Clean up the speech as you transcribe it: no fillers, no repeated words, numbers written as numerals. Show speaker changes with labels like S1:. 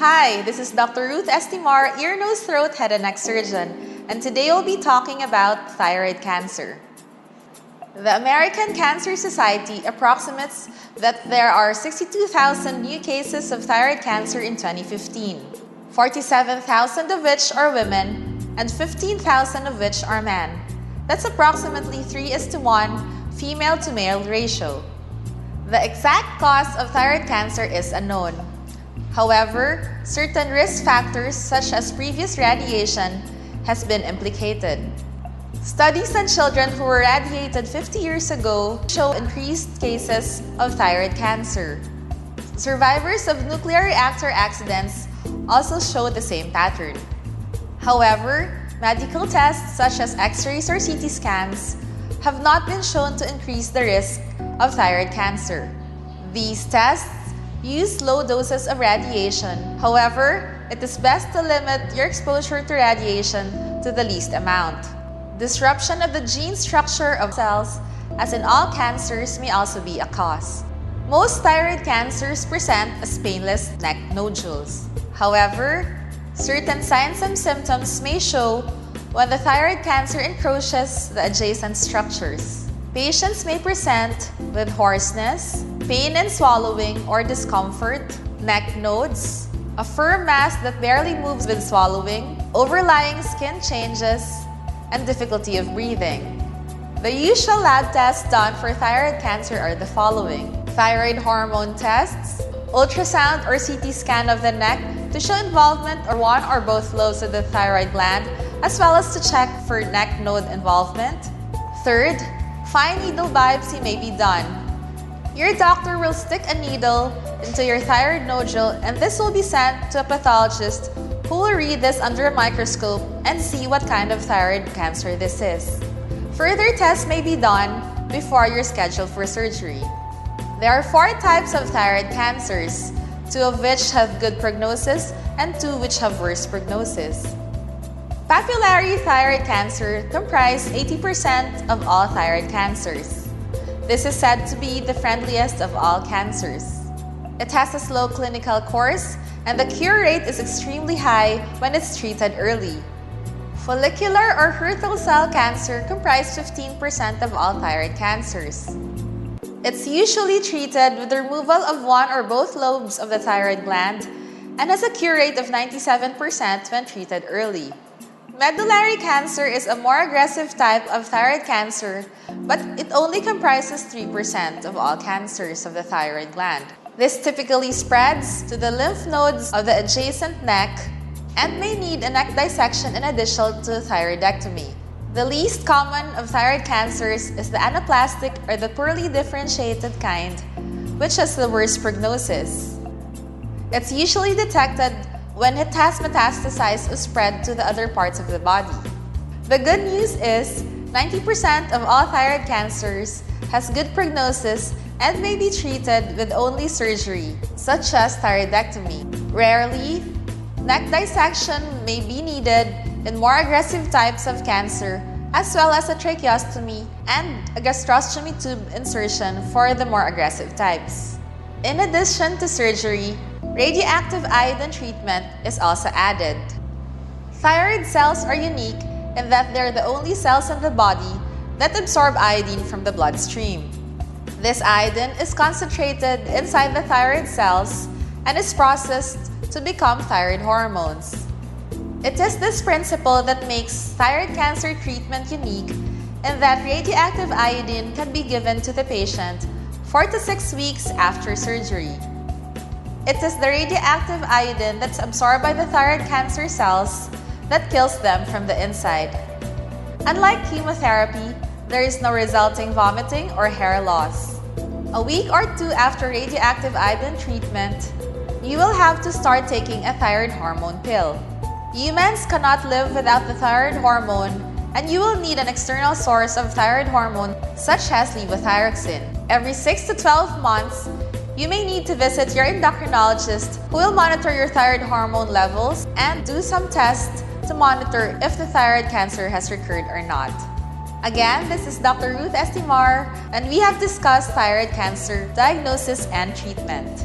S1: Hi, this is Dr. Ruth Estimar, ear, nose, throat, head and neck surgeon, and today we'll be talking about thyroid cancer. The American Cancer Society approximates that there are 62,000 new cases of thyroid cancer in 2015, 47,000 of which are women and 15,000 of which are men. That's approximately 3:1 female to male ratio. The exact cause of thyroid cancer is unknown. However, certain risk factors such as previous radiation has been implicated. Studies on children who were radiated 50 years ago show increased cases of thyroid cancer. Survivors of nuclear reactor accidents also show the same pattern. However, medical tests such as X-rays or CT scans have not been shown to increase the risk of thyroid cancer. These tests use low doses of radiation. However, it is best to limit your exposure to radiation to the least amount. Disruption of the gene structure of cells, as in all cancers, may also be a cause. Most thyroid cancers present as painless neck nodules. However, certain signs and symptoms may show when the thyroid cancer encroaches the adjacent structures. Patients may present with hoarseness, pain in swallowing or discomfort, neck nodes, a firm mass that barely moves with swallowing, overlying skin changes, and difficulty of breathing. The usual lab tests done for thyroid cancer are the following: thyroid hormone tests, ultrasound or CT scan of the neck to show involvement or one or both lobes of the thyroid gland, as well as to check for neck node involvement. Third, fine needle biopsy may be done. Your doctor will stick a needle into your thyroid nodule, and this will be sent to a pathologist who will read this under a microscope and see what kind of thyroid cancer this is. Further tests may be done before you're scheduled for surgery. There are 4 types of thyroid cancers, 2 of which have good prognosis and 2 which have worse prognosis. Papillary thyroid cancer comprises 80% of all thyroid cancers. This is said to be the friendliest of all cancers. It has a slow clinical course, and the cure rate is extremely high when it's treated early. Follicular or Hürthle cell cancer comprises 15% of all thyroid cancers. It's usually treated with the removal of one or both lobes of the thyroid gland and has a cure rate of 97% when treated early. Medullary cancer is a more aggressive type of thyroid cancer, but it only comprises 3% of all cancers of the thyroid gland. This typically spreads to the lymph nodes of the adjacent neck and may need a neck dissection in addition to thyroidectomy. The least common of thyroid cancers is the anaplastic or the poorly differentiated kind, which has the worst prognosis. It's usually detected when it has metastasized or spread to the other parts of the body. The good news is 90% of all thyroid cancers has good prognosis and may be treated with only surgery, such as thyroidectomy. Rarely, neck dissection may be needed in more aggressive types of cancer, as well as a tracheostomy and a gastrostomy tube insertion for the more aggressive types. In addition to surgery, radioactive iodine treatment is also added. Thyroid cells are unique in that they're the only cells in the body that absorb iodine from the bloodstream. This iodine is concentrated inside the thyroid cells and is processed to become thyroid hormones. It is this principle that makes thyroid cancer treatment unique in that radioactive iodine can be given to the patient 4 to 6 weeks after surgery. It is the radioactive iodine that's absorbed by the thyroid cancer cells that kills them from the inside. Unlike chemotherapy, there is no resulting vomiting or hair loss. A week or 2 after radioactive iodine treatment, you will have to start taking a thyroid hormone pill. Humans cannot live without the thyroid hormone, and you will need an external source of thyroid hormone such as levothyroxine. Every 6 to 12 months, you may need to visit your endocrinologist who will monitor your thyroid hormone levels and do some tests to monitor if the thyroid cancer has recurred or not. Again, this is Dr. Ruth Estimar, and we have discussed thyroid cancer diagnosis and treatment.